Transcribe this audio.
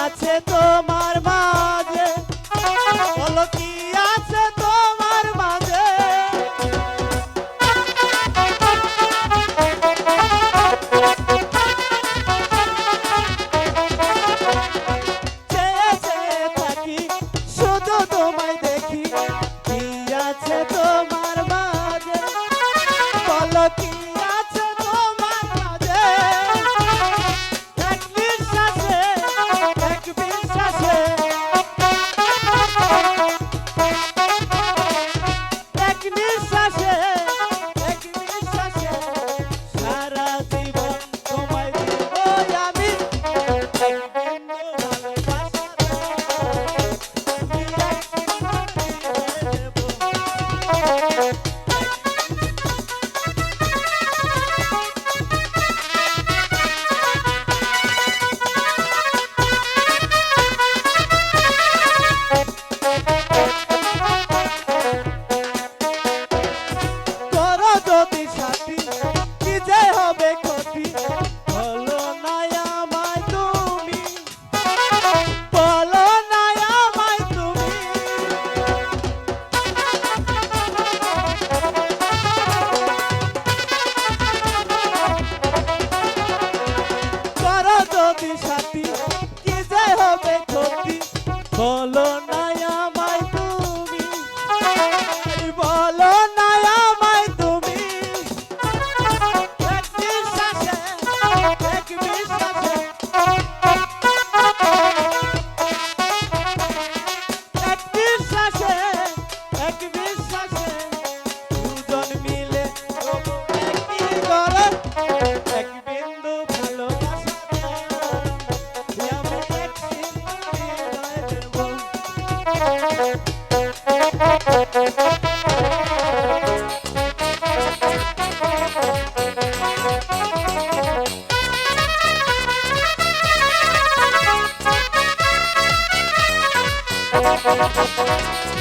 আছে তোমার মাঝে, বলো কি আছে তোমার মাঝে? চেয়ে চেয়ে থাকি শুধু তোমায় দেখি, কি আছে তোমার মাঝে, বলো কি আছে তোমার মাঝে? এক বিশ্বাসে সারা জীবন তোমায় দিব আমি, যদি সাথী কি যে হবে ক্ষতি, বলো না আমায় তুমি, বলো না আমায় তুমি। করো যদি সাথী কি যে হবে ক্ষতি, বলো না আমায় তুমি, বলো না আমায় তুমি। এক বিশ্বাসে এক বিশ্বাসে দুজন মিলে একই ঘরে, এক বিন্দু ভালোবাসা আমি এক হৃদয়ে দেব। Thank you.